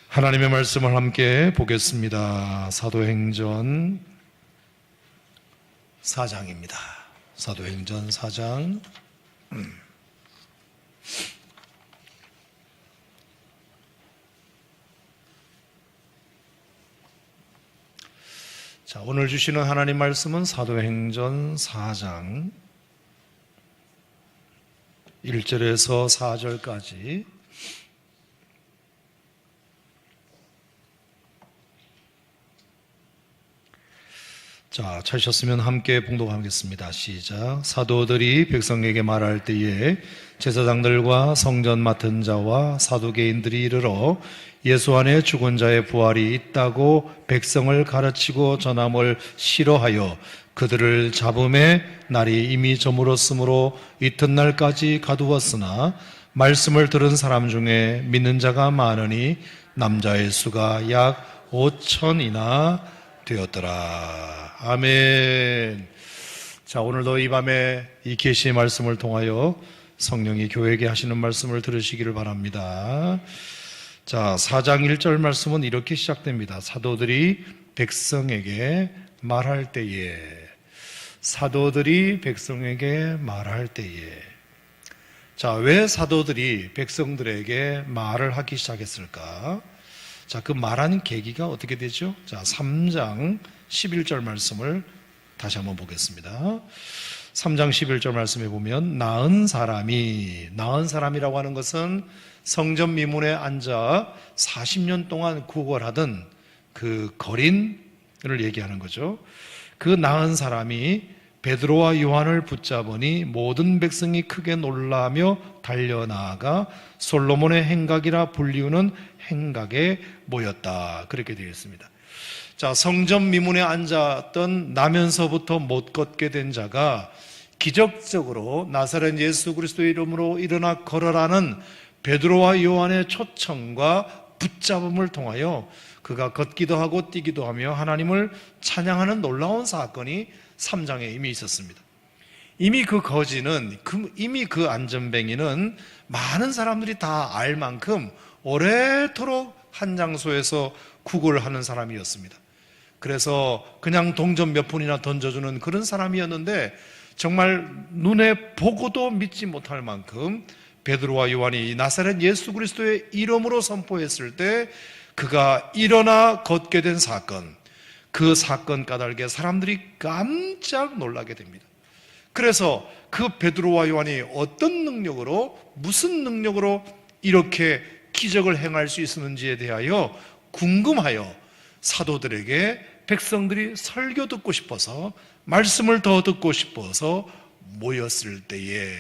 하나님의 말씀을 함께 보겠습니다. 사도행전 4장입니다. 사도행전 4장. 자, 오늘 주시는 하나님 말씀은 사도행전 4장 1절에서 4절까지. 자, 찾으셨으면 함께 봉독하겠습니다. 시작. 사도들이 백성에게 말할 때에 제사장들과 성전 맡은 자와 사두개인들이 이르러 예수 안에 죽은 자의 부활이 있다고 백성을 가르치고 전함을 싫어하여 그들을 잡음에 날이 이미 저물었으므로 이튿날까지 가두었으나 말씀을 들은 사람 중에 믿는 자가 많으니 남자의 수가 약 5천이나 되었더라. 아멘. 자, 오늘도 이 밤에 이 계시의 말씀을 통하여 성령이 교회에게 하시는 말씀을 들으시기를 바랍니다. 자, 4장 1절 말씀은 이렇게 시작됩니다. 사도들이 백성에게 말할 때에, 사도들이 백성에게 말할 때에. 자, 왜 사도들이 백성들에게 말을 하기 시작했을까? 자, 그 말하는 계기가 어떻게 되죠? 자, 3장 11절 말씀을 다시 한번 보겠습니다. 3장 11절 말씀에 보면 나은 사람이라고 하는 것은 성전 미문에 앉아 40년 동안 구걸하던 그 거린을 얘기하는 거죠. 그 나은 사람이 베드로와 요한을 붙잡으니 모든 백성이 크게 놀라며 달려나가 솔로몬의 행각이라 불리우는 행각에 모였다. 그렇게 되어 있습니다. 자, 성전 미문에 앉았던 나면서부터 못 걷게 된 자가 기적적으로 나사렛 예수 그리스도의 이름으로 일어나 걸어라는 베드로와 요한의 초청과 붙잡음을 통하여 그가 걷기도 하고 뛰기도 하며 하나님을 찬양하는 놀라운 사건이 3장에 이미 있었습니다. 이미 그 거지는, 이미 그 안전뱅이는 많은 사람들이 다 알 만큼 오래도록 한 장소에서 구걸하는 사람이었습니다. 그래서 그냥 동전 몇 푼이나 던져주는 그런 사람이었는데 정말 눈에 보고도 믿지 못할 만큼 베드로와 요한이 나사렛 예수 그리스도의 이름으로 선포했을 때 그가 일어나 걷게 된 사건, 그 사건 까닭에 사람들이 깜짝 놀라게 됩니다. 그래서 그 베드로와 요한이 어떤 능력으로, 무슨 능력으로 이렇게 기적을 행할 수 있었는지에 대하여 궁금하여 사도들에게 백성들이 설교 듣고 싶어서, 말씀을 더 듣고 싶어서 모였을 때에,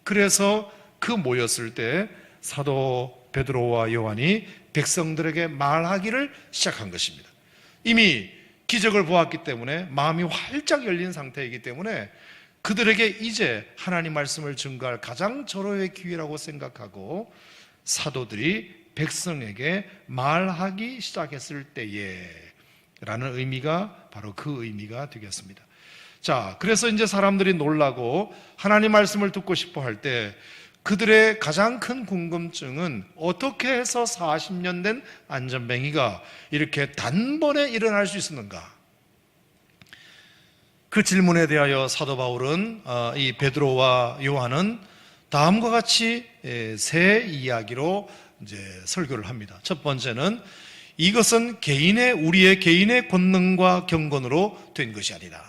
그래서 그 모였을 때 사도 베드로와 요한이 백성들에게 말하기를 시작한 것입니다. 이미 기적을 보았기 때문에 마음이 활짝 열린 상태이기 때문에 그들에게 이제 하나님 말씀을 증거할 가장 절호의 기회라고 생각하고 사도들이 백성에게 말하기 시작했을 때에 라는 의미가 바로 그 의미가 되겠습니다. 자, 그래서 이제 사람들이 놀라고 하나님 말씀을 듣고 싶어 할 때 그들의 가장 큰 궁금증은 어떻게 해서 40년 된 안전뱅이가 이렇게 단번에 일어날 수 있었는가? 그 질문에 대하여 사도 바울은 이 베드로와 요한은 다음과 같이 세 이야기로 이제 설교를 합니다. 첫 번째는 이것은 우리의 개인의 권능과 경건으로 된 것이 아니라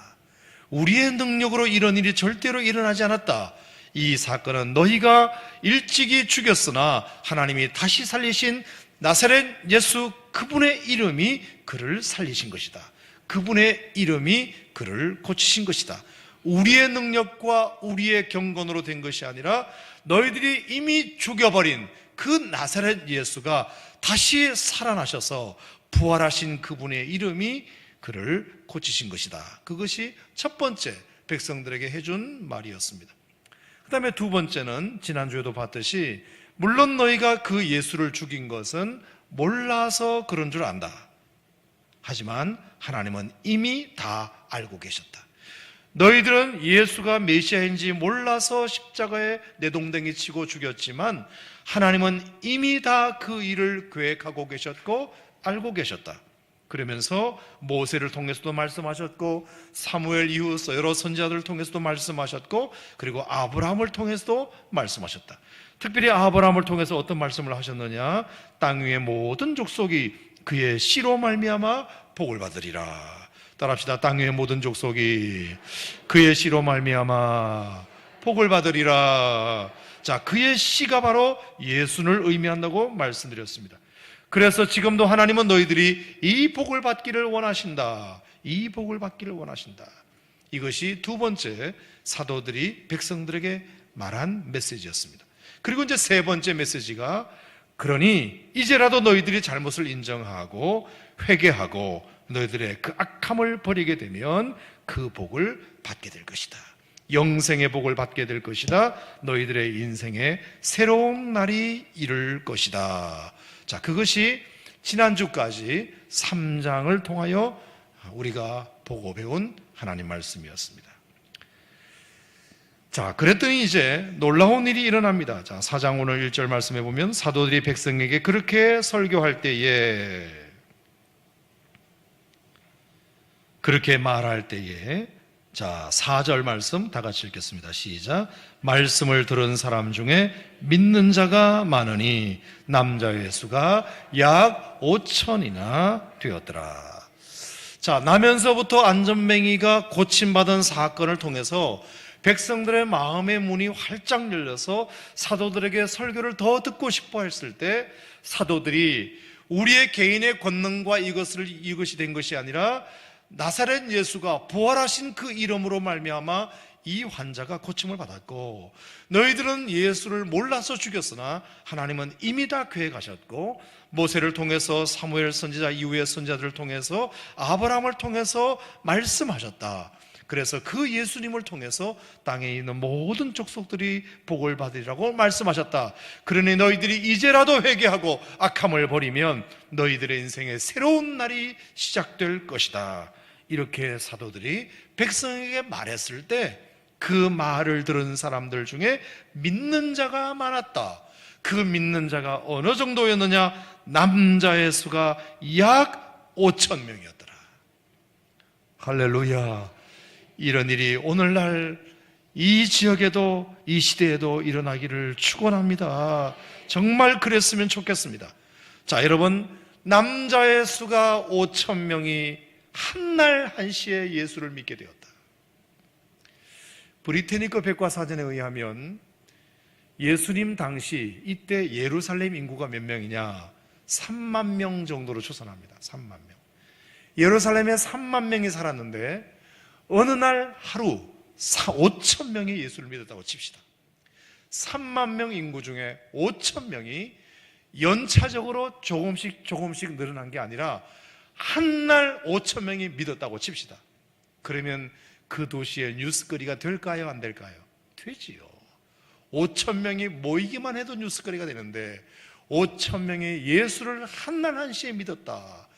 우리의 능력으로 이런 일이 절대로 일어나지 않았다. 이 사건은 너희가 일찍이 죽였으나 하나님이 다시 살리신 나사렛 예수 그분의 이름이 그를 살리신 것이다. 그분의 이름이 그를 고치신 것이다. 우리의 능력과 우리의 경건으로 된 것이 아니라 너희들이 이미 죽여버린 그 나사렛 예수가 다시 살아나셔서 부활하신 그분의 이름이 그를 고치신 것이다. 그것이 첫 번째 백성들에게 해준 말이었습니다. 그 다음에 두 번째는 지난주에도 봤듯이 물론 너희가 그 예수를 죽인 것은 몰라서 그런 줄 안다. 하지만 하나님은 이미 다 알고 계셨다. 너희들은 예수가 메시아인지 몰라서 십자가에 내동댕이 치고 죽였지만 하나님은 이미 다 그 일을 계획하고 계셨고 알고 계셨다. 그러면서 모세를 통해서도 말씀하셨고 사무엘 이후 여러 선지자들을 통해서도 말씀하셨고 그리고 아브라함을 통해서도 말씀하셨다. 특별히 아브라함을 통해서 어떤 말씀을 하셨느냐? 땅 위의 모든 족속이 그의 씨로 말미암아 복을 받으리라. 따라합시다. 땅 위의 모든 족속이 그의 씨로 말미암아 복을 받으리라. 자, 그의 씨가 바로 예수를 의미한다고 말씀드렸습니다. 그래서 지금도 하나님은 너희들이 이 복을 받기를 원하신다. 이 복을 받기를 원하신다. 이것이 두 번째 사도들이 백성들에게 말한 메시지였습니다. 그리고 이제 세 번째 메시지가 그러니 이제라도 너희들이 잘못을 인정하고 회개하고 너희들의 그 악함을 버리게 되면 그 복을 받게 될 것이다. 영생의 복을 받게 될 것이다. 너희들의 인생에 새로운 날이 이를 것이다. 자, 그것이 지난주까지 3장을 통하여 우리가 보고 배운 하나님 말씀이었습니다. 자, 그랬더니 이제 놀라운 일이 일어납니다. 자, 4장 오늘 1절 말씀해 보면 사도들이 백성에게 그렇게 설교할 때에, 그렇게 말할 때에, 자, 4절 말씀 다 같이 읽겠습니다. 시작. 말씀을 들은 사람 중에 믿는 자가 많으니 남자의 수가 약 5천이나 되었더라. 자, 나면서부터 안전뱅이가 고침받은 사건을 통해서 백성들의 마음의 문이 활짝 열려서 사도들에게 설교를 더 듣고 싶어 했을 때 사도들이 우리의 개인의 권능과 이것이 된 것이 아니라 나사렛 예수가 부활하신 그 이름으로 말미암아 이 환자가 고침을 받았고 너희들은 예수를 몰라서 죽였으나 하나님은 이미 다 계획하셨고 모세를 통해서 사무엘 선지자 이후의 선지자들을 통해서 아브라함을 통해서 말씀하셨다. 그래서 그 예수님을 통해서 땅에 있는 모든 족속들이 복을 받으리라고 말씀하셨다. 그러니 너희들이 이제라도 회개하고 악함을 버리면 너희들의 인생에 새로운 날이 시작될 것이다. 이렇게 사도들이 백성에게 말했을 때 그 말을 들은 사람들 중에 믿는 자가 많았다. 그 믿는 자가 어느 정도였느냐? 남자의 수가 약 5천 명이었더라. 할렐루야. 이런 일이 오늘날 이 지역에도 이 시대에도 일어나기를 축원합니다. 정말 그랬으면 좋겠습니다. 자, 여러분, 남자의 수가 5천 명이 한날 한시에 예수를 믿게 되었다. 브리테니커 백과사전에 의하면 예수님 당시 이때 예루살렘 인구가 몇 명이냐? 3만 명 정도로 추산합니다. 3만 명. 예루살렘에 3만 명이 살았는데 어느 날 하루 5천 명이 예수를 믿었다고 칩시다. 3만 명 인구 중에 5천 명이 연차적으로 조금씩 늘어난 게 아니라 한날 5천 명이 믿었다고 칩시다. 그러면 그 도시의 뉴스거리가 될까요? 안 될까요? 되지요. 5천 명이 모이기만 해도 뉴스거리가 되는데 5천 명이 예수를 한날 한시에 믿었다.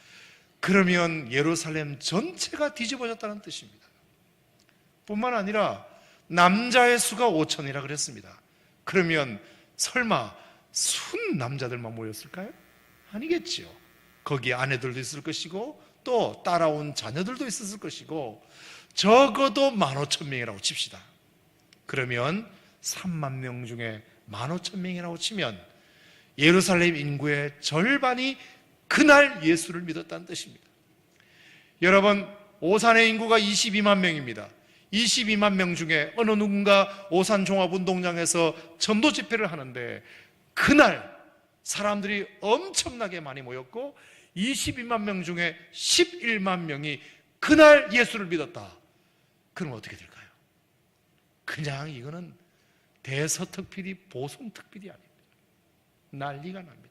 그러면 예루살렘 전체가 뒤집어졌다는 뜻입니다. 뿐만 아니라 남자의 수가 5천이라 그랬습니다. 그러면 설마 순 남자들만 모였을까요? 아니겠지요. 거기에 아내들도 있을 것이고 또 따라온 자녀들도 있었을 것이고 적어도 15,000명이라고 칩시다. 그러면 3만 명 중에 15,000명이라고 치면 예루살렘 인구의 절반이 그날 예수를 믿었다는 뜻입니다. 여러분, 오산의 인구가 22만 명입니다. 22만 명 중에 어느 누군가 오산 종합운동장에서 전도 집회를 하는데 그날 사람들이 엄청나게 많이 모였고 22만 명 중에 11만 명이 그날 예수를 믿었다. 그럼 어떻게 될까요? 그냥 이거는 대서특필이 보송특필이 아닙니다. 난리가 납니다.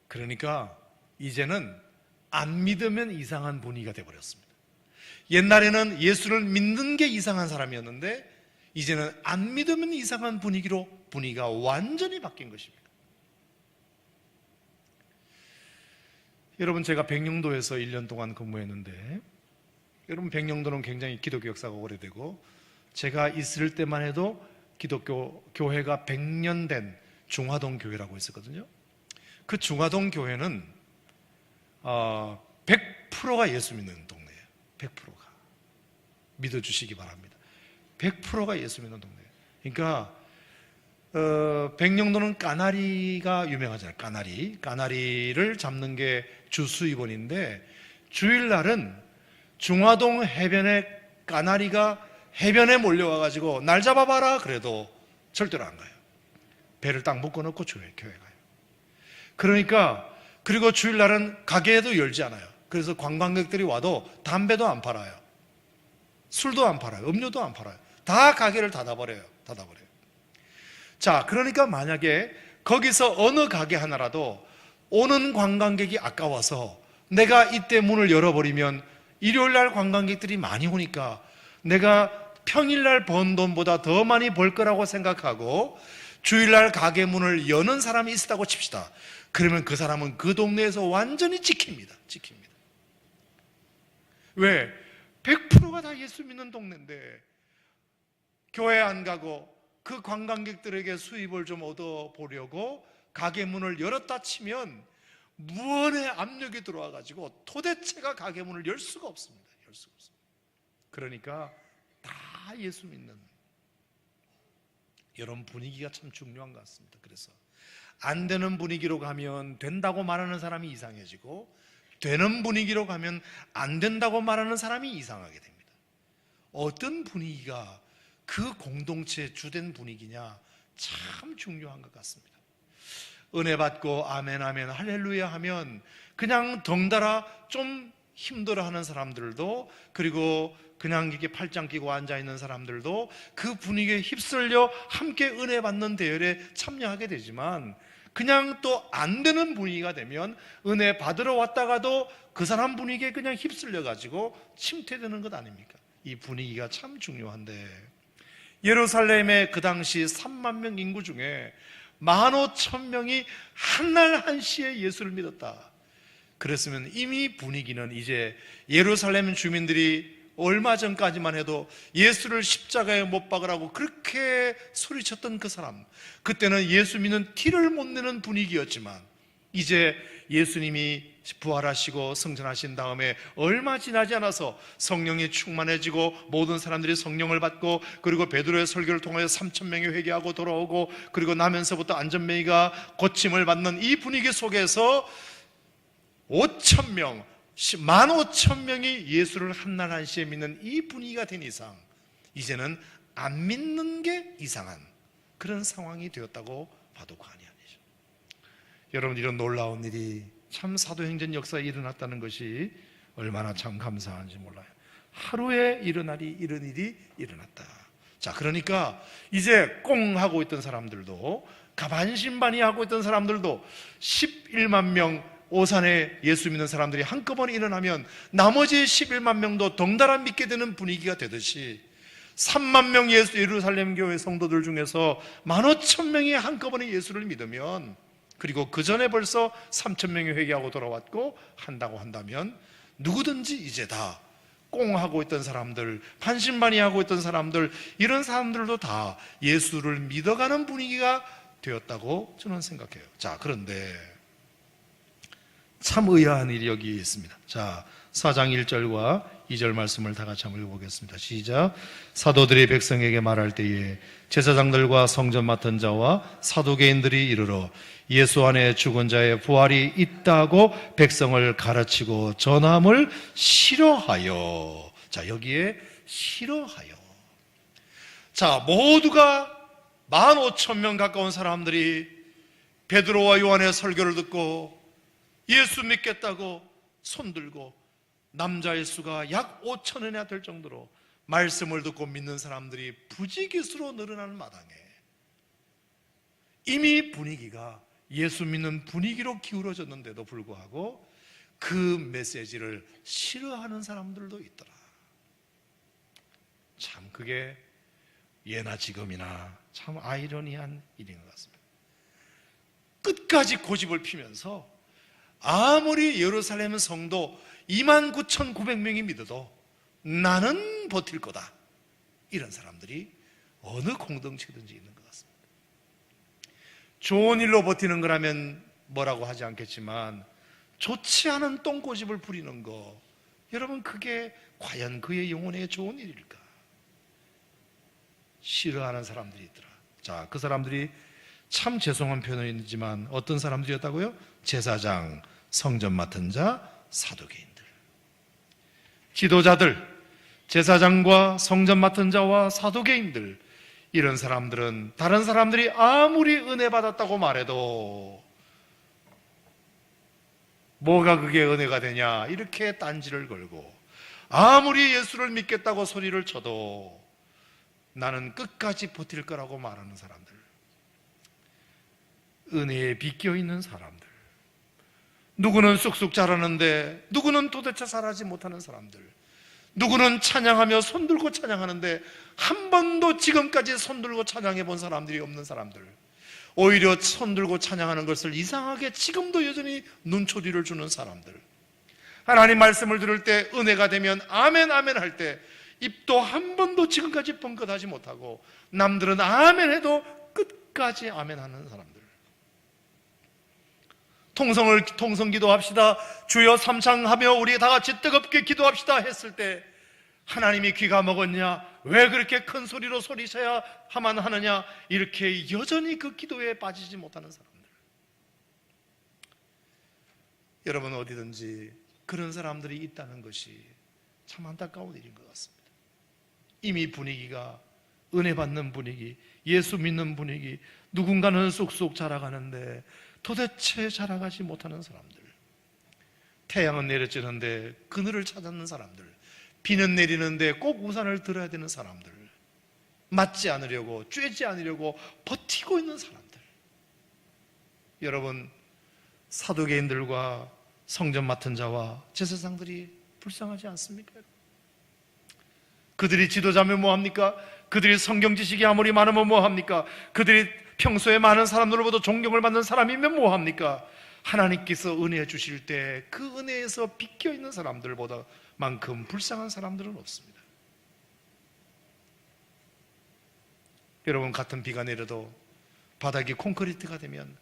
그러니까 이제는 안 믿으면 이상한 분위기가 되어버렸습니다. 옛날에는 예수를 믿는 게 이상한 사람이었는데 이제는 안 믿으면 이상한 분위기로 분위기가 완전히 바뀐 것입니다. 여러분, 제가 백령도에서 1년 동안 근무했는데 여러분, 백령도는 굉장히 기독교 역사가 오래되고 제가 있을 때만 해도 기독교 교회가 100년 된 중화동 교회라고 있었거든요. 그 중화동 교회는 100%가 예수 믿는 동네예요. 100%가. 믿어주시기 바랍니다. 100%가 예수 믿는 동네예요. 그러니까 백령도는 까나리가 유명하잖아요. 까나리를 잡는 게 주 수입원인데, 주일날은 중화동 해변에 까나리가 해변에 몰려와가지고 날 잡아봐라 그래도 절대로 안 가요. 배를 딱 묶어놓고 교회 가요. 그러니까, 그리고 주일날은 가게도 열지 않아요. 그래서 관광객들이 와도 담배도 안 팔아요. 술도 안 팔아요. 음료도 안 팔아요. 다 가게를 닫아버려요. 자, 그러니까 만약에 거기서 어느 가게 하나라도 오는 관광객이 아까워서 내가 이때 문을 열어버리면 일요일날 관광객들이 많이 오니까 내가 평일날 번 돈보다 더 많이 벌 거라고 생각하고 주일날 가게 문을 여는 사람이 있었다고 칩시다. 그러면 그 사람은 그 동네에서 완전히 지킵니다. 왜? 100%가 다 예수 믿는 동네인데 교회 안 가고 그 관광객들에게 수입을 좀 얻어보려고 가게 문을 열었다 치면 무언의 압력이 들어와가지고 도대체가 가게 문을 열 수가 없습니다. 그러니까 다 예수 믿는 이런 분위기가 참 중요한 것 같습니다. 그래서 안 되는 분위기로 가면 된다고 말하는 사람이 이상해지고, 되는 분위기로 가면 안 된다고 말하는 사람이 이상하게 됩니다. 어떤 분위기가 그 공동체의 주된 분위기냐, 참 중요한 것 같습니다. 은혜 받고 아멘 아멘 할렐루야 하면 그냥 덩달아 좀 힘들어하는 사람들도, 그리고 그냥 이렇게 팔짱 끼고 앉아있는 사람들도 그 분위기에 휩쓸려 함께 은혜 받는 대열에 참여하게 되지만, 그냥 또 안 되는 분위기가 되면 은혜 받으러 왔다가도 그 사람 분위기에 그냥 휩쓸려가지고 침퇴되는 것 아닙니까? 이 분위기가 참 중요한데, 예루살렘의 그 당시 3만 명 인구 중에 15,000명이 한날 한시에 예수를 믿었다. 그랬으면 이미 분위기는, 이제 예루살렘 주민들이 얼마 전까지만 해도 예수를 십자가에 못 박으라고 그렇게 소리쳤던 그 사람, 그때는 예수 믿는 티를 못 내는 분위기였지만, 이제 예수님이 부활하시고 승천하신 다음에 얼마 지나지 않아서 성령이 충만해지고 모든 사람들이 성령을 받고, 그리고 베드로의 설교를 통하여 3,000명이 회개하고 돌아오고, 그리고 나면서부터 안전뱅이가 고침을 받는 이 분위기 속에서 5,000명, 15,000명이 예수를 한날 한시에 믿는 이 분위기가 된 이상, 이제는 안 믿는 게 이상한 그런 상황이 되었다고 봐도 과언이 아니죠. 여러분, 이런 놀라운 일이 참 사도행전 역사에 일어났다는 것이 얼마나 참 감사한지 몰라요. 하루에 이런 일이 일어났다. 자, 그러니까 이제 꽁 하고 있던 사람들도, 가반신반의 하고 있던 사람들도 11만 명 오산에 예수 믿는 사람들이 한꺼번에 일어나면 나머지 11만 명도 덩달아 믿게 되는 분위기가 되듯이, 3만 명 예루살렘 교회 성도들 중에서 15,000명이 한꺼번에 예수를 믿으면, 그리고 그 전에 벌써 3,000명이 회개하고 돌아왔고 한다고 한다면, 누구든지 이제 다 꽁하고 있던 사람들, 반신반의하고 있던 사람들, 이런 사람들도 다 예수를 믿어가는 분위기가 되었다고 저는 생각해요. 자, 그런데 참 의아한 일이 여기 있습니다. 자, 4장 1절과 2절 말씀을 다 같이 한번 읽어보겠습니다. 시작. 사도들이 백성에게 말할 때에 제사장들과 성전 맡은 자와 사두개인들이 이르러 예수 안에 죽은 자의 부활이 있다고 백성을 가르치고 전함을 싫어하여. 자, 여기에 싫어하여. 자, 모두가 15,000명 가까운 사람들이 베드로와 요한의 설교를 듣고 예수 믿겠다고 손들고, 남자의 수가 약 5,000이나 될 정도로 말씀을 듣고 믿는 사람들이 부지기수로 늘어나는 마당에, 이미 분위기가 예수 믿는 분위기로 기울어졌는데도 불구하고 그 메시지를 싫어하는 사람들도 있더라. 참 그게 예나 지금이나 참 아이러니한 일인 것 같습니다. 끝까지 고집을 피면서 아무리 예루살렘 성도 29,900명이 믿어도 나는 버틸 거다, 이런 사람들이 어느 공동체든지 있는 것 같습니다. 좋은 일로 버티는 거라면 뭐라고 하지 않겠지만 좋지 않은 똥꼬집을 부리는 거, 여러분 그게 과연 그의 영혼에 좋은 일일까? 싫어하는 사람들이 있더라. 자, 그 사람들이 참 죄송한 표현이지만 어떤 사람들이었다고요? 제사장, 성전 맡은 자, 사두개인들. 지도자들, 제사장과 성전 맡은 자와 사두개인들, 이런 사람들은 다른 사람들이 아무리 은혜 받았다고 말해도 뭐가 그게 은혜가 되냐 이렇게 딴지를 걸고, 아무리 예수를 믿겠다고 소리를 쳐도 나는 끝까지 버틸 거라고 말하는 사람들, 은혜에 비껴있는 사람들, 누구는 쑥쑥 자라는데 누구는 도대체 자라지 못하는 사람들, 누구는 찬양하며 손들고 찬양하는데 한 번도 지금까지 손들고 찬양해 본 사람들이 없는 사람들, 오히려 손들고 찬양하는 것을 이상하게 지금도 여전히 눈초리를 주는 사람들, 하나님 말씀을 들을 때 은혜가 되면 아멘 아멘 할 때 입도 한 번도 지금까지 뻥끗하지 못하고 남들은 아멘 해도 끝까지 아멘 하는 사람들, 통성 기도합시다, 주여 삼창하며 우리 다 같이 뜨겁게 기도합시다 했을 때 하나님이 귀가 먹었냐, 왜 그렇게 큰 소리로 소리쳐야만 하느냐, 이렇게 여전히 그 기도에 빠지지 못하는 사람들. 여러분 어디든지 그런 사람들이 있다는 것이 참 안타까운 일인 것 같습니다. 이미 분위기가 은혜 받는 분위기, 예수 믿는 분위기, 누군가는 쑥쑥 자라가는데 도대체 자라가지 못하는 사람들, 태양은 내려지는데 그늘을 찾는 사람들, 비는 내리는데 꼭 우산을 들어야 되는 사람들, 맞지 않으려고 쬐지 않으려고 버티고 있는 사람들. 여러분, 사두개인들과 성전 맡은 자와 제사장들이 불쌍하지 않습니까? 그들이 지도자면 뭐합니까? 그들이 성경 지식이 아무리 많으면 뭐합니까? 그들이 평소에 많은 사람들로부터 존경을 받는 사람이면 뭐합니까? 하나님께서 은혜 주실 때 그 은혜에서 비껴있는 사람들보다 만큼 불쌍한 사람들은 없습니다. 여러분, 같은 비가 내려도 바닥이 콘크리트가 되면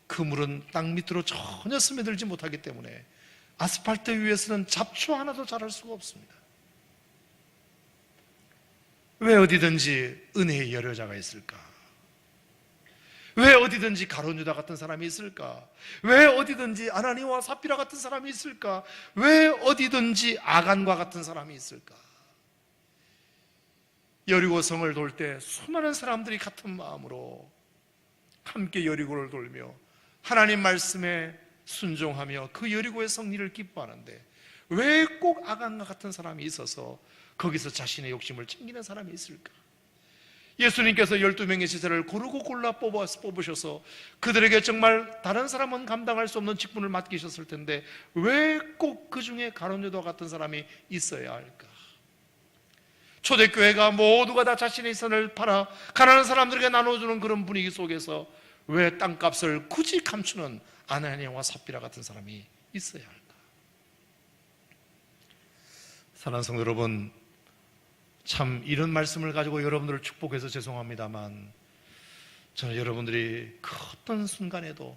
그 물은 땅 밑으로 전혀 스며들지 못하기 때문에 아스팔트 위에서는 잡초 하나도 자랄 수가 없습니다. 왜 어디든지 은혜의 여려자가 있을까? 왜 어디든지 가룟유다 같은 사람이 있을까? 왜 어디든지 아나니와 삽비라 같은 사람이 있을까? 왜 어디든지 아간과 같은 사람이 있을까? 여리고 성을 돌 때 수많은 사람들이 같은 마음으로 함께 여리고를 돌며 하나님 말씀에 순종하며 그 여리고의 승리를 기뻐하는데 왜 꼭 아간과 같은 사람이 있어서 거기서 자신의 욕심을 챙기는 사람이 있을까? 예수님께서 12명의 제자를 고르고 골라 뽑으셔서 그들에게 정말 다른 사람은 감당할 수 없는 직분을 맡기셨을 텐데 왜 꼭 그 중에 가룟유다 같은 사람이 있어야 할까? 초대교회가 모두가 다 자신의 선을 팔아 가난한 사람들에게 나눠주는 그런 분위기 속에서 왜 땅값을 굳이 감추는 아나니아와 삽비라 같은 사람이 있어야 할까? 사랑하는 성도 여러분, 참 이런 말씀을 가지고 여러분들을 축복해서 죄송합니다만 저는 여러분들이 그 어떤 순간에도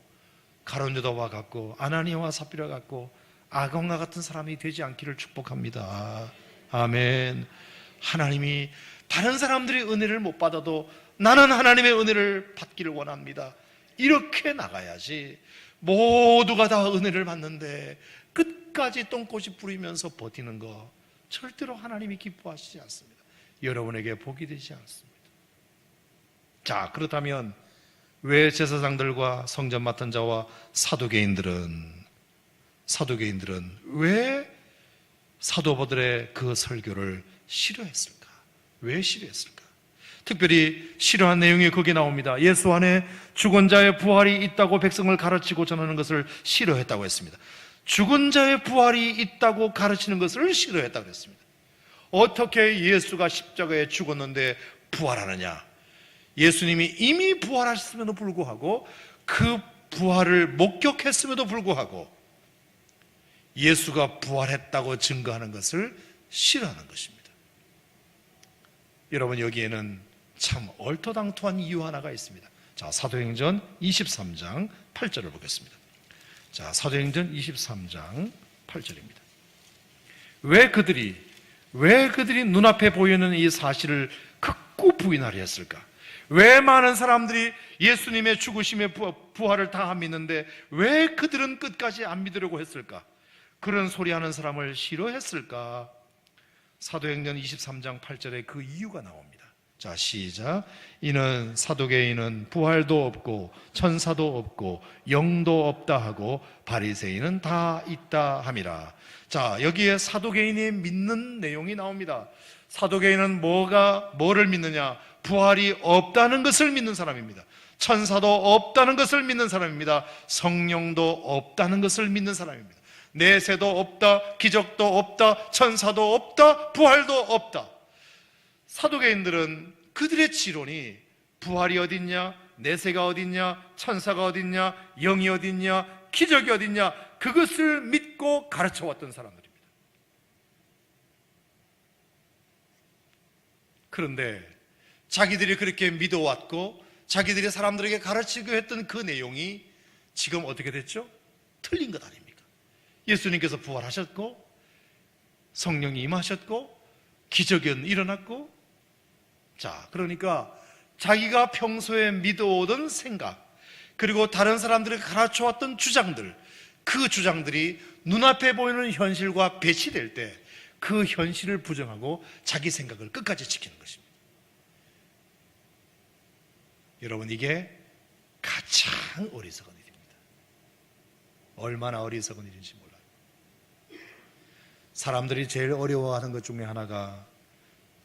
가룟유다와 같고 아나니아와 삽비라 같고 아간과 같은 사람이 되지 않기를 축복합니다. 아멘. 하나님이 다른 사람들이 은혜를 못 받아도 나는 하나님의 은혜를 받기를 원합니다. 이렇게 나가야지 모두가 다 은혜를 받는데 끝까지 똥꼬집 부리면서 버티는 거 절대로 하나님이 기뻐하시지 않습니다. 여러분에게 복이 되지 않습니다. 자, 그렇다면 왜 제사장들과 성전 맡은 자와 사두개인들은 왜 사도들의 그 설교를 싫어했을까? 왜 싫어했을까? 특별히 싫어한 내용이 거기에 나옵니다. 예수 안에 죽은 자의 부활이 있다고 백성을 가르치고 전하는 것을 싫어했다고 했습니다. 죽은 자의 부활이 있다고 가르치는 것을 싫어했다고 했습니다. 어떻게 예수가 십자가에 죽었는데 부활하느냐? 예수님이 이미 부활하셨음에도 불구하고 그 부활을 목격했음에도 불구하고 예수가 부활했다고 증거하는 것을 싫어하는 것입니다. 여러분, 여기에는 참 얼토당토한 이유 하나가 있습니다. 자, 사도행전 23장 8절을 보겠습니다. 자, 사도행전 23장 8절입니다. 왜 그들이 눈앞에 보이는 이 사실을 극구 부인하려 했을까? 왜 많은 사람들이 예수님의 죽으심의 부활을 다 믿는데 왜 그들은 끝까지 안 믿으려고 했을까? 그런 소리하는 사람을 싫어했을까? 사도행전 23장 8절에 그 이유가 나옵니다. 자, 시작. 이는 사두개인은 부활도 없고 천사도 없고 영도 없다 하고 바리새인은 다 있다 함이라. 자, 여기에 사두개인이 믿는 내용이 나옵니다. 사두개인은 뭐를 믿느냐? 부활이 없다는 것을 믿는 사람입니다. 천사도 없다는 것을 믿는 사람입니다. 성령도 없다는 것을 믿는 사람입니다. 내세도 없다, 기적도 없다, 천사도 없다, 부활도 없다. 사두개인들은 그들의 지론이 부활이 어딨냐, 내세가 어딨냐, 천사가 어딨냐, 영이 어딨냐, 기적이 어딨냐, 그것을 믿고 가르쳐왔던 사람들입니다. 그런데 자기들이 그렇게 믿어왔고 자기들이 사람들에게 가르치고 했던 그 내용이 지금 어떻게 됐죠? 틀린 것 아닙니까? 예수님께서 부활하셨고 성령이 임하셨고 기적이 일어났고, 자, 그러니까 자기가 평소에 믿어오던 생각, 그리고 다른 사람들이 가르쳐왔던 주장들, 그 주장들이 눈앞에 보이는 현실과 배치될 때 그 현실을 부정하고 자기 생각을 끝까지 지키는 것입니다. 여러분, 이게 가장 어리석은 일입니다. 얼마나 어리석은 일인지 몰라요. 사람들이 제일 어려워하는 것 중에 하나가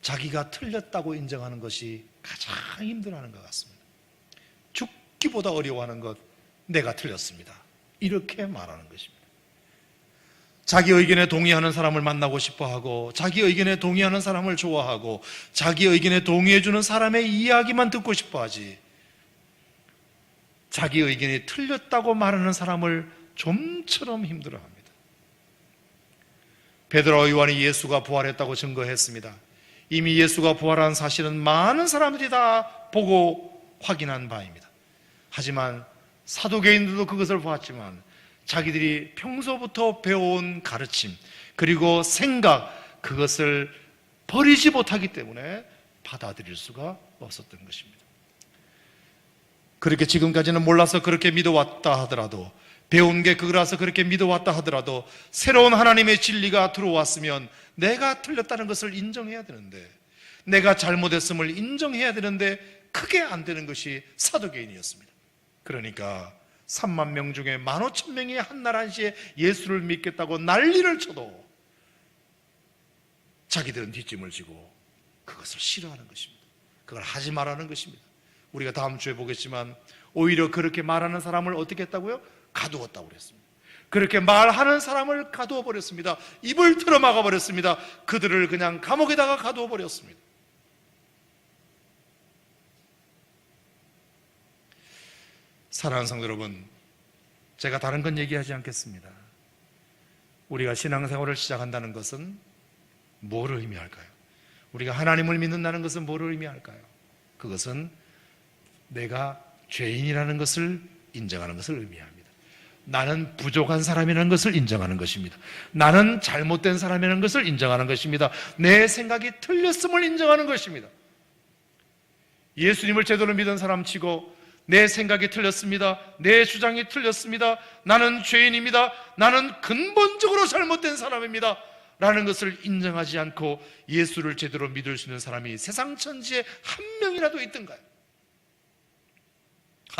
자기가 틀렸다고 인정하는 것이 가장 힘들어하는 것 같습니다. 죽기보다 어려워하는 것, 내가 틀렸습니다, 이렇게 말하는 것입니다. 자기 의견에 동의하는 사람을 만나고 싶어하고 자기 의견에 동의하는 사람을 좋아하고 자기 의견에 동의해주는 사람의 이야기만 듣고 싶어하지, 자기 의견이 틀렸다고 말하는 사람을 좀처럼 힘들어합니다. 베드로와 요한이 예수가 부활했다고 증거했습니다. 이미 예수가 부활한 사실은 많은 사람들이 다 보고 확인한 바입니다. 하지만 사두개인들도 그것을 보았지만 자기들이 평소부터 배워온 가르침 그리고 생각, 그것을 버리지 못하기 때문에 받아들일 수가 없었던 것입니다. 그렇게 지금까지는 몰라서 그렇게 믿어왔다 하더라도, 배운 게 그거라서 그렇게 믿어왔다 하더라도 새로운 하나님의 진리가 들어왔으면 내가 틀렸다는 것을 인정해야 되는데, 내가 잘못했음을 인정해야 되는데 그게 안 되는 것이 사두개인이었습니다. 그러니까 3만 명 중에 15,000명이 한날 한시에 예수를 믿겠다고 난리를 쳐도 자기들은 뒷짐을 지고 그것을 싫어하는 것입니다. 그걸 하지 말라는 것입니다. 우리가 다음 주에 보겠지만 오히려 그렇게 말하는 사람을 어떻게 했다고요? 가두었다고 그랬습니다. 그렇게 말하는 사람을 가두어 버렸습니다. 입을 틀어막아 버렸습니다. 그들을 그냥 감옥에다가 가두어 버렸습니다. 사랑하는 성도 여러분, 제가 다른 건 얘기하지 않겠습니다. 우리가 신앙생활을 시작한다는 것은 뭐를 의미할까요? 우리가 하나님을 믿는다는 것은 뭐를 의미할까요? 그것은 내가 죄인이라는 것을 인정하는 것을 의미합니다. 나는 부족한 사람이라는 것을 인정하는 것입니다. 나는 잘못된 사람이라는 것을 인정하는 것입니다. 내 생각이 틀렸음을 인정하는 것입니다. 예수님을 제대로 믿은 사람 치고 내 생각이 틀렸습니다, 내 주장이 틀렸습니다, 나는 죄인입니다, 나는 근본적으로 잘못된 사람입니다 라는 것을 인정하지 않고 예수를 제대로 믿을 수 있는 사람이 세상 천지에 한 명이라도 있던가요?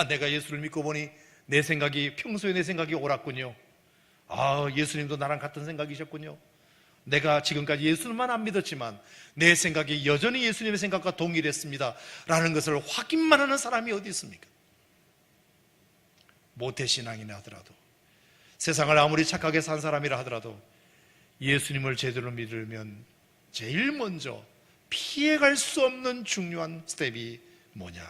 내가 예수를 믿고 보니 평소에 내 생각이 옳았군요. 예수님도 나랑 같은 생각이셨군요. 내가 지금까지 예수님만 안 믿었지만 내 생각이 여전히 예수님의 생각과 동일했습니다 라는 것을 확인만 하는 사람이 어디 있습니까? 모태신앙이나 하더라도, 세상을 아무리 착하게 산 사람이라 하더라도 예수님을 제대로 믿으면 제일 먼저 피해갈 수 없는 중요한 스텝이 뭐냐?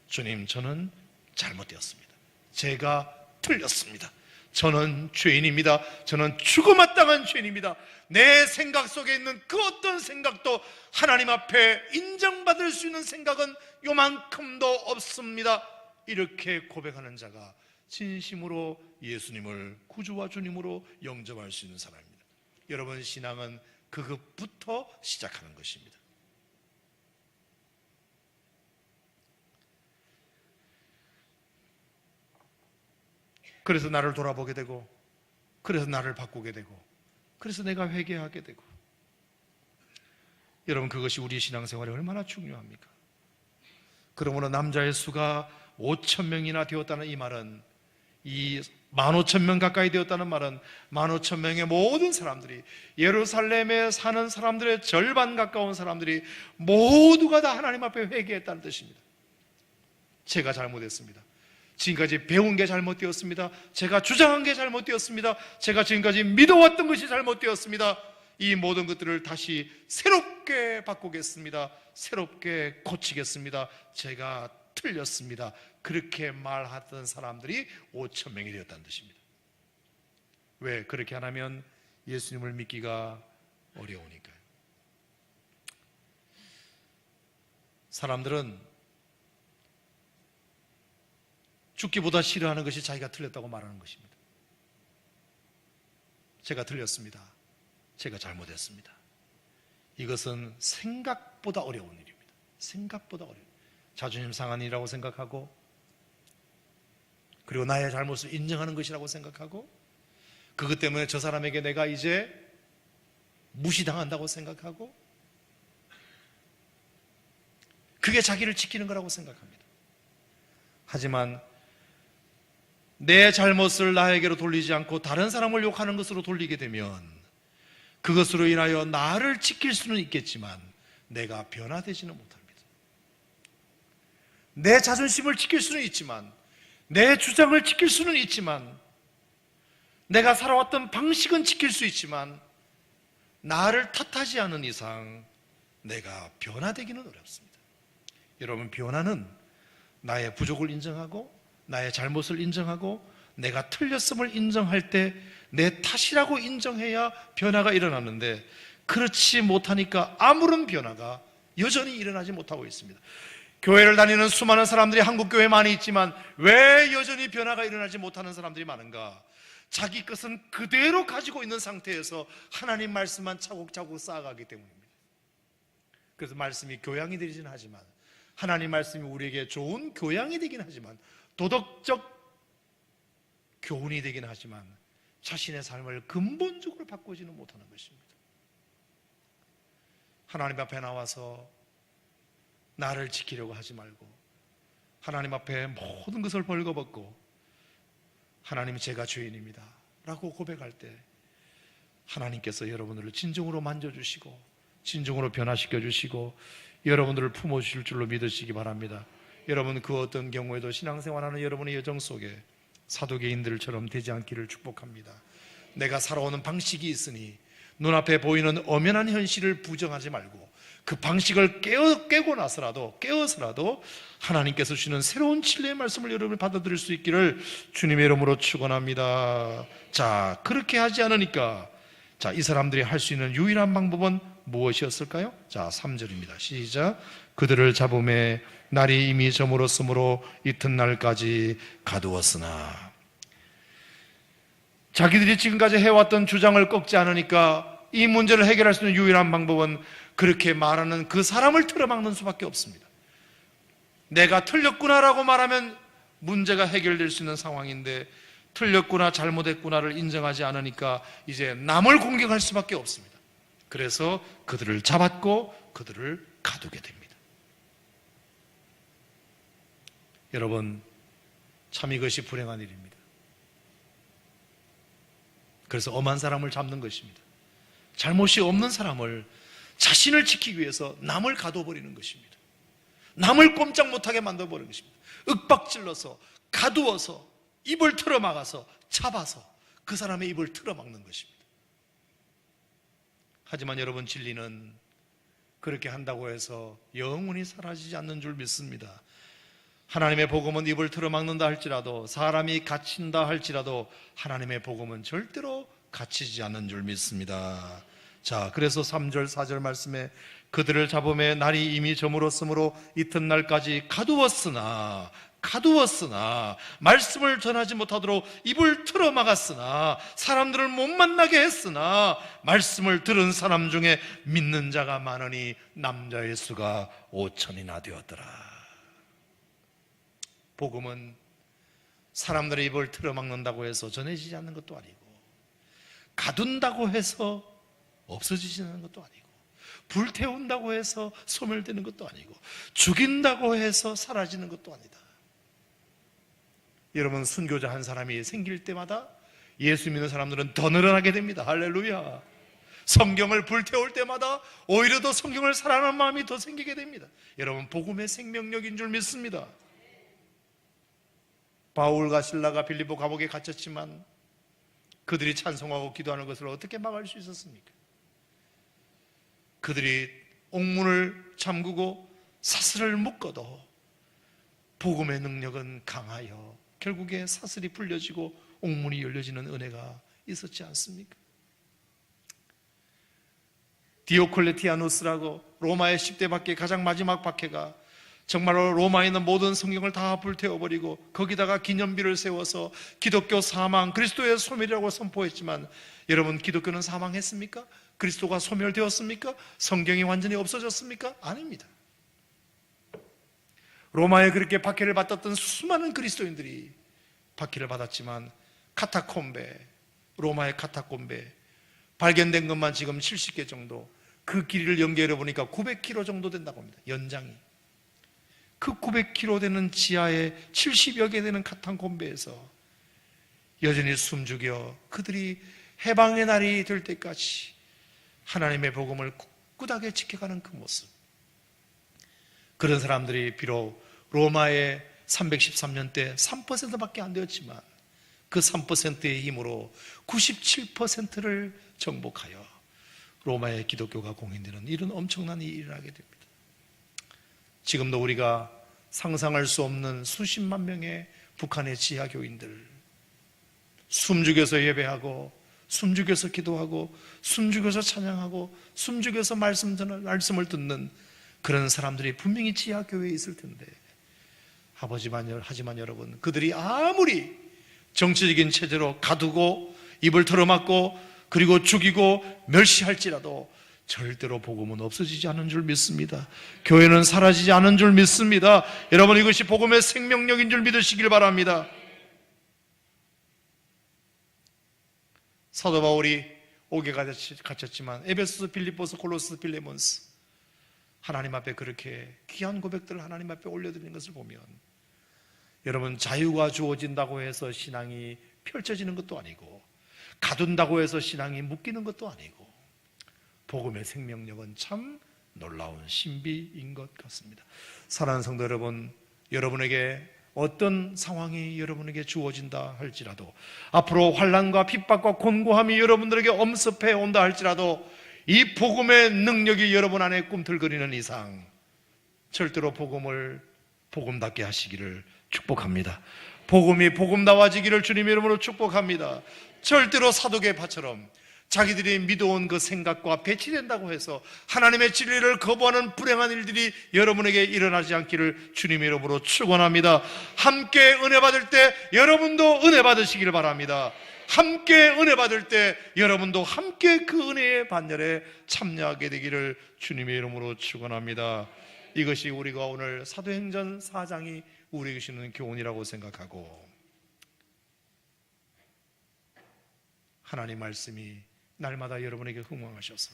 주님, 저는 잘못되었습니다. 제가 틀렸습니다. 저는 죄인입니다. 저는 죽어마땅한 죄인입니다. 내 생각 속에 있는 그 어떤 생각도 하나님 앞에 인정받을 수 있는 생각은 요만큼도 없습니다. 이렇게 고백하는 자가 진심으로 예수님을 구주와 주님으로 영접할 수 있는 사람입니다. 여러분, 신앙은 그것부터 시작하는 것입니다. 그래서 나를 돌아보게 되고, 그래서 나를 바꾸게 되고, 그래서 내가 회개하게 되고. 여러분, 그것이 우리 신앙생활에 얼마나 중요합니까? 그러므로 남자의 수가 5,000명이나 되었다는 이 말은, 이 15,000명 가까이 되었다는 말은 15,000명의 모든 사람들이, 예루살렘에 사는 사람들의 절반 가까운 사람들이 모두가 다 하나님 앞에 회개했다는 뜻입니다. 제가 잘못했습니다. 지금까지 배운 게 잘못되었습니다. 제가 주장한 게 잘못되었습니다. 제가 지금까지 믿어왔던 것이 잘못되었습니다. 이 모든 것들을 다시 새롭게 바꾸겠습니다. 새롭게 고치겠습니다. 제가 틀렸습니다. 그렇게 말하던 사람들이 5,000명이 되었다는 뜻입니다. 왜 그렇게 안 하면 예수님을 믿기가 어려우니까요. 사람들은 죽기보다 싫어하는 것이 자기가 틀렸다고 말하는 것입니다. 제가 틀렸습니다. 제가 잘못했습니다. 이것은 생각보다 어려운 일입니다. 생각보다 어려운, 자존심 상한 일이라고 생각하고, 그리고 나의 잘못을 인정하는 것이라고 생각하고, 그것 때문에 저 사람에게 내가 이제 무시당한다고 생각하고, 그게 자기를 지키는 거라고 생각합니다. 하지만 내 잘못을 나에게로 돌리지 않고 다른 사람을 욕하는 것으로 돌리게 되면 그것으로 인하여 나를 지킬 수는 있겠지만 내가 변화되지는 못합니다. 내 자존심을 지킬 수는 있지만, 내 주장을 지킬 수는 있지만, 내가 살아왔던 방식은 지킬 수 있지만, 나를 탓하지 않은 이상 내가 변화되기는 어렵습니다. 여러분, 변화는 나의 부족을 인정하고, 나의 잘못을 인정하고, 내가 틀렸음을 인정할 때 내 탓이라고 인정해야 변화가 일어나는데, 그렇지 못하니까 아무런 변화가 여전히 일어나지 못하고 있습니다. 교회를 다니는 수많은 사람들이 한국교회에 많이 있지만 왜 여전히 변화가 일어나지 못하는 사람들이 많은가? 자기 것은 그대로 가지고 있는 상태에서 하나님 말씀만 차곡차곡 쌓아가기 때문입니다. 그래서 말씀이 교양이 되긴 하지만, 하나님 말씀이 우리에게 좋은 교양이 되긴 하지만, 도덕적 교훈이 되긴 하지만 자신의 삶을 근본적으로 바꾸지는 못하는 것입니다. 하나님 앞에 나와서 나를 지키려고 하지 말고, 하나님 앞에 모든 것을 벌거벗고 하나님, 제가 죄인입니다 라고 고백할 때 하나님께서 여러분들을 진정으로 만져주시고 진정으로 변화시켜 주시고 여러분들을 품어주실 줄로 믿으시기 바랍니다. 여러분, 그 어떤 경우에도 신앙생활하는 여러분의 여정 속에 사도계인들처럼 되지 않기를 축복합니다. 내가 살아오는 방식이 있으니 눈앞에 보이는 엄연한 현실을 부정하지 말고 그 방식을 깨어서라도 하나님께서 주시는 새로운 진리의 말씀을 여러분이 받아들일 수 있기를 주님의 이름으로 축원합니다. 자, 그렇게 하지 않으니까, 자, 이 사람들이 할 수 있는 유일한 방법은 무엇이었을까요? 자, 3절입니다. 시작. 그들을 잡음에 날이 이미 저물었으므로 이튿날까지 가두었으나. 자기들이 지금까지 해왔던 주장을 꺾지 않으니까 이 문제를 해결할 수 있는 유일한 방법은 그렇게 말하는 그 사람을 틀어막는 수밖에 없습니다. 내가 틀렸구나라고 말하면 문제가 해결될 수 있는 상황인데, 틀렸구나, 잘못했구나를 인정하지 않으니까 이제 남을 공격할 수밖에 없습니다. 그래서 그들을 잡았고 그들을 가두게 됩니다. 여러분, 참 이것이 불행한 일입니다. 그래서 엄한 사람을 잡는 것입니다. 잘못이 없는 사람을, 자신을 지키기 위해서 남을 가둬버리는 것입니다. 남을 꼼짝 못하게 만들어버리는 것입니다. 윽박질러서, 가두어서, 입을 틀어막아서, 잡아서 그 사람의 입을 틀어막는 것입니다. 하지만 여러분, 진리는 그렇게 한다고 해서 영원히 사라지지 않는 줄 믿습니다. 하나님의 복음은 입을 틀어막는다 할지라도, 사람이 갇힌다 할지라도 하나님의 복음은 절대로 갇히지 않는 줄 믿습니다. 자, 그래서 3절 4절 말씀에 그들을 잡음에 날이 이미 저물었으므로 이튿날까지 가두었으나 말씀을 전하지 못하도록 입을 틀어막았으나, 사람들을 못 만나게 했으나 말씀을 들은 사람 중에 믿는 자가 많으니 남자의 수가 5천이나 되었더라. 복음은 사람들의 입을 틀어막는다고 해서 전해지지 않는 것도 아니고, 가둔다고 해서 없어지지 않는 것도 아니고, 불태운다고 해서 소멸되는 것도 아니고, 죽인다고 해서 사라지는 것도 아니다. 여러분, 순교자 한 사람이 생길 때마다 예수 믿는 사람들은 더 늘어나게 됩니다. 할렐루야. 성경을 불태울 때마다 오히려 더 성경을 사랑하는 마음이 더 생기게 됩니다. 여러분, 복음의 생명력인 줄 믿습니다. 바울과 실라가 빌립보 감옥에 갇혔지만 그들이 찬송하고 기도하는 것을 어떻게 막을 수 있었습니까? 그들이 옥문을 잠그고 사슬을 묶어도 복음의 능력은 강하여 결국에 사슬이 풀려지고 옥문이 열려지는 은혜가 있었지 않습니까? 디오클레티아누스라고 로마의 10대 박해, 가장 마지막 박해가 정말로 로마에 있는 모든 성경을 다 불태워버리고 거기다가 기념비를 세워서 기독교 사망, 그리스도의 소멸이라고 선포했지만, 여러분, 기독교는 사망했습니까? 그리스도가 소멸되었습니까? 성경이 완전히 없어졌습니까? 아닙니다. 로마에 그렇게 박해를 받았던 수많은 그리스도인들이 박해를 받았지만, 카타콤베, 로마의 카타콤베 발견된 것만 지금 70개 정도, 그 길이를 연결해 보니까 900km 정도 된다고 합니다. 연장이. 그 900km 되는 지하에 70여 개 되는 카타콤베에서 여전히 숨죽여 그들이 해방의 날이 될 때까지 하나님의 복음을 꿋꿋하게 지켜가는 그 모습, 그런 사람들이 비록 로마의 313년 때 3%밖에 안 되었지만 그 3%의 힘으로 97%를 정복하여 로마의 기독교가 공인되는 이런 엄청난 일이 일어나게 됩니다. 지금도 우리가 상상할 수 없는 수십만 명의 북한의 지하 교인들, 숨죽여서 예배하고, 숨죽여서 기도하고, 숨죽여서 찬양하고, 숨죽여서 말씀을 듣는 그런 사람들이 분명히 지하 교회에 있을 텐데, 하지만 여러분, 그들이 아무리 정치적인 체제로 가두고 입을 털어막고 그리고 죽이고 멸시할지라도 절대로 복음은 없어지지 않은 줄 믿습니다. 교회는 사라지지 않은 줄 믿습니다. 여러분, 이것이 복음의 생명력인 줄 믿으시길 바랍니다. 사도 바울이 옥에 갇혔지만 에베소서, 빌립보서, 골로새, 빌레몬스 하나님 앞에 그렇게 귀한 고백들을 하나님 앞에 올려드리는 것을 보면, 여러분, 자유가 주어진다고 해서 신앙이 펼쳐지는 것도 아니고, 가둔다고 해서 신앙이 묶이는 것도 아니고, 복음의 생명력은 참 놀라운 신비인 것 같습니다. 사랑하는 성도 여러분, 여러분에게 어떤 상황이 여러분에게 주어진다 할지라도, 앞으로 환난과 핍박과 곤고함이 여러분들에게 엄습해 온다 할지라도, 이 복음의 능력이 여러분 안에 꿈틀거리는 이상 절대로 복음을 복음답게 하시기를 축복합니다. 복음이 복음다워지기를 주님의 이름으로 축복합니다. 절대로 사도계파처럼 자기들이 믿어온 그 생각과 배치된다고 해서 하나님의 진리를 거부하는 불행한 일들이 여러분에게 일어나지 않기를 주님의 이름으로 축원합니다. 함께 은혜 받을 때 여러분도 은혜 받으시길 바랍니다. 함께 은혜 받을 때 여러분도 함께 그 은혜의 반열에 참여하게 되기를 주님의 이름으로 축원합니다. 이것이 우리가 오늘 사도행전 4장이 우리에게 주는 교훈이라고 생각하고, 하나님 말씀이 날마다 여러분에게 흥황하셔서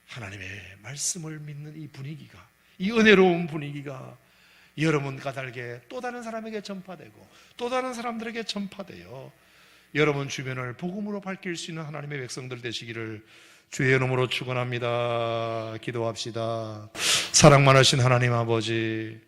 하나님의 말씀을 믿는 이 분위기가, 이 은혜로운 분위기가 여러분 까닭에 또 다른 사람에게 전파되고 또 다른 사람들에게 전파되어 여러분 주변을 복음으로 밝힐 수 있는 하나님의 백성들 되시기를 주의 이름으로 축원합니다. 기도합시다. 사랑 많으신 하나님 아버지,